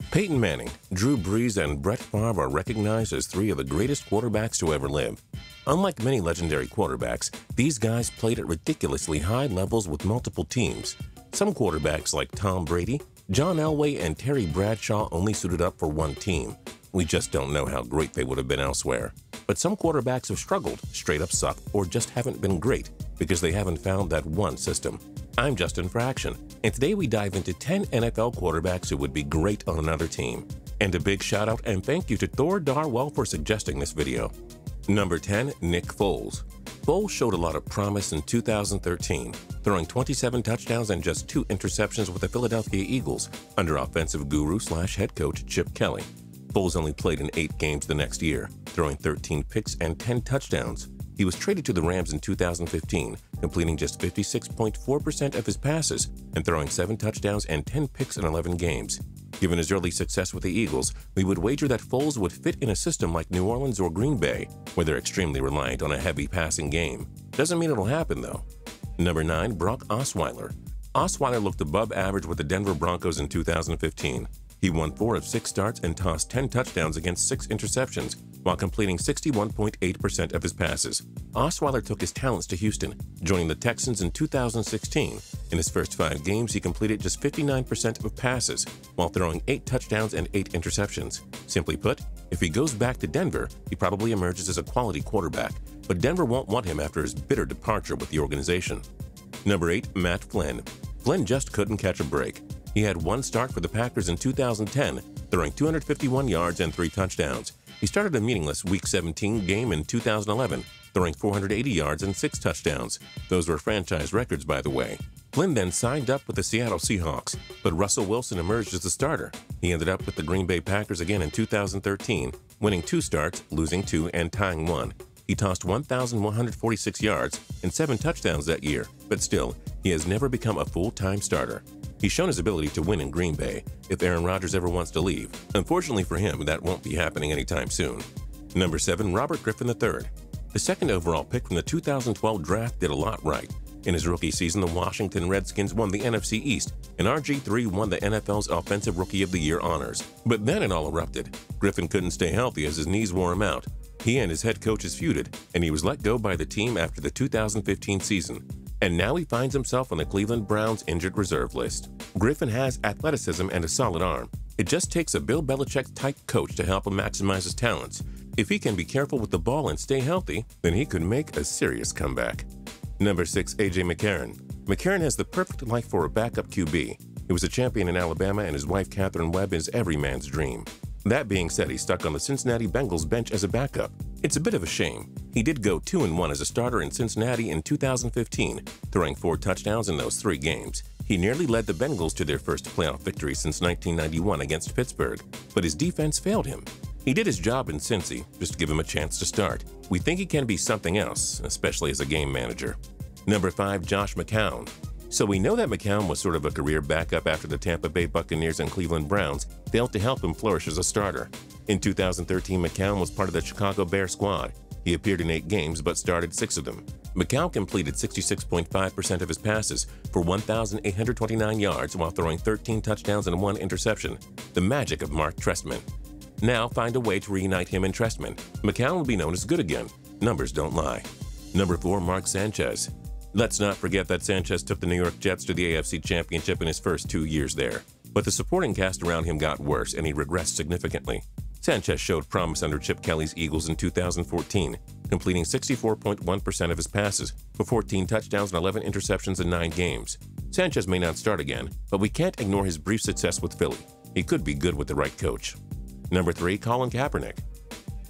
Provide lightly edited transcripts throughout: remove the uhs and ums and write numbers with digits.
Peyton Manning, Drew Brees, and Brett Favre are recognized as three of the greatest quarterbacks to ever live. Unlike many legendary quarterbacks, these guys played at ridiculously high levels with multiple teams. Some quarterbacks like Tom Brady, John Elway, and Terry Bradshaw only suited up for one team. We just don't know how great they would have been elsewhere. But some quarterbacks have struggled, straight up sucked, or just haven't been great because they haven't found that one system. I'm Justin Fraction, and today we dive into 10 NFL quarterbacks who would be great on another team. And a big shout out and thank you to Thor Darwell for suggesting this video. Number 10, Nick Foles. Foles showed a lot of promise in 2013, throwing 27 touchdowns and just 2 interceptions with the Philadelphia Eagles under offensive guru/head coach Chip Kelly. Foles only played in 8 games the next year, throwing 13 picks and 10 touchdowns. He was traded to the Rams in 2015, completing just 56.4% of his passes and throwing 7 touchdowns and 10 picks in 11 games. Given his early success with the Eagles, we would wager that Foles would fit in a system like New Orleans or Green Bay, where they're extremely reliant on a heavy passing game. Doesn't mean it'll happen, though. Number 9, Brock Osweiler. Osweiler looked above average with the Denver Broncos in 2015. He won 4 of 6 starts and tossed 10 touchdowns against 6 interceptions, while completing 61.8% of his passes. Osweiler took his talents to Houston, joining the Texans in 2016. In his first 5 games, he completed just 59% of passes, while throwing 8 touchdowns and 8 interceptions. Simply put, if he goes back to Denver, he probably emerges as a quality quarterback, but Denver won't want him after his bitter departure with the organization. Number 8, Matt Flynn. Flynn just couldn't catch a break. He had 1 start for the Packers in 2010, throwing 251 yards and 3 touchdowns. He started a meaningless Week 17 game in 2011, throwing 480 yards and 6 touchdowns. Those were franchise records, by the way. Flynn then signed up with the Seattle Seahawks, but Russell Wilson emerged as the starter. He ended up with the Green Bay Packers again in 2013, winning 2 starts, losing 2, and tying 1. He tossed 1,146 yards and 7 touchdowns that year, but still, he has never become a full-time starter. He's shown his ability to win in Green Bay if Aaron Rodgers ever wants to leave. Unfortunately for him, that won't be happening anytime soon. Number 7, Robert Griffin III. The second overall pick from the 2012 draft did a lot right. In his rookie season, the Washington Redskins won the NFC East, and RG3 won the NFL's Offensive Rookie of the Year honors. But then it all erupted. Griffin couldn't stay healthy as his knees wore him out. He and his head coaches feuded, and he was let go by the team after the 2015 season. And now he finds himself on the Cleveland Browns injured reserve list. Griffin has athleticism and a solid arm. It just takes a Bill Belichick-type coach to help him maximize his talents. If he can be careful with the ball and stay healthy, then he could make a serious comeback. Number 6, A.J. McCarron. McCarron has the perfect life for a backup QB. He was a champion in Alabama, and his wife Catherine Webb is every man's dream. That being said, he's stuck on the Cincinnati Bengals bench as a backup. It's a bit of a shame. He did go 2-1 as a starter in Cincinnati in 2015, throwing 4 touchdowns in those 3 games. He nearly led the Bengals to their first playoff victory since 1991 against Pittsburgh, but his defense failed him. He did his job in Cincy, just give him a chance to start. We think he can be something else, especially as a game manager. Number 5, Josh McCown. So we know that McCown was sort of a career backup after the Tampa Bay Buccaneers and Cleveland Browns failed to help him flourish as a starter. In 2013, McCown was part of the Chicago Bears squad. He appeared in 8 games but started 6 of them. McCown completed 66.5% of his passes for 1,829 yards while throwing 13 touchdowns and 1 interception. The magic of Mark Trestman. Now find a way to reunite him and Trestman. McCown will be known as good again. Numbers don't lie. Number 4, Mark Sanchez. Let's not forget that Sanchez took the New York Jets to the AFC Championship in his first 2 years there. But the supporting cast around him got worse and he regressed significantly. Sanchez showed promise under Chip Kelly's Eagles in 2014, completing 64.1% of his passes for 14 touchdowns and 11 interceptions in 9 games. Sanchez may not start again, but we can't ignore his brief success with Philly. He could be good with the right coach. Number 3, Colin Kaepernick.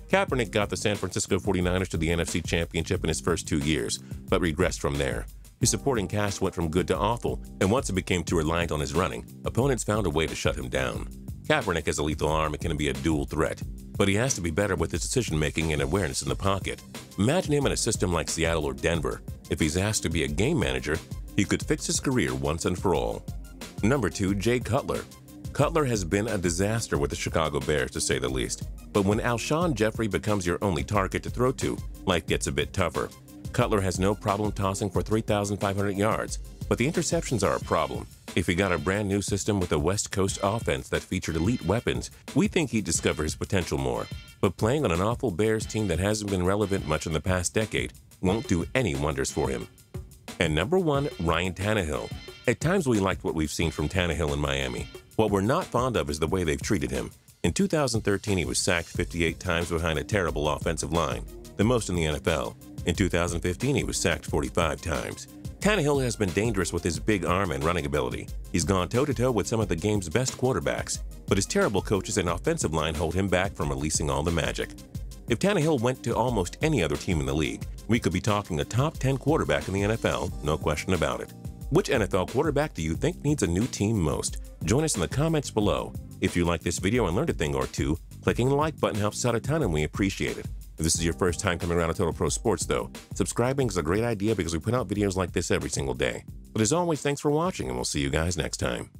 Kaepernick got the San Francisco 49ers to the NFC Championship in his first 2 years, but regressed from there. His supporting cast went from good to awful, and once it became too reliant on his running, opponents found a way to shut him down. Kaepernick has a lethal arm and can be a dual threat, but he has to be better with his decision-making and awareness in the pocket. Imagine him in a system like Seattle or Denver. If he's asked to be a game manager, he could fix his career once and for all. Number 2, Jay Cutler. Cutler has been a disaster with the Chicago Bears, to say the least. But when Alshon Jeffrey becomes your only target to throw to, life gets a bit tougher. Cutler has no problem tossing for 3,500 yards, but the interceptions are a problem. If he got a brand new system with a West Coast offense that featured elite weapons, we think he'd discover his potential more. But playing on an awful Bears team that hasn't been relevant much in the past decade won't do any wonders for him. And number 1, Ryan Tannehill. At times we liked what we've seen from Tannehill in Miami. What we're not fond of is the way they've treated him. In 2013, he was sacked 58 times behind a terrible offensive line, the most in the NFL. In 2015, he was sacked 45 times. Tannehill has been dangerous with his big arm and running ability. He's gone toe-to-toe with some of the game's best quarterbacks, but his terrible coaches and offensive line hold him back from releasing all the magic. If Tannehill went to almost any other team in the league, we could be talking a top 10 quarterback in the NFL, no question about it. Which NFL quarterback do you think needs a new team most? Join us in the comments below. If you like this video and learned a thing or two, clicking the like button helps us out a ton and we appreciate it. If this is your first time coming around to Total Pro Sports though, subscribing is a great idea because we put out videos like this every single day. But as always, thanks for watching and we'll see you guys next time.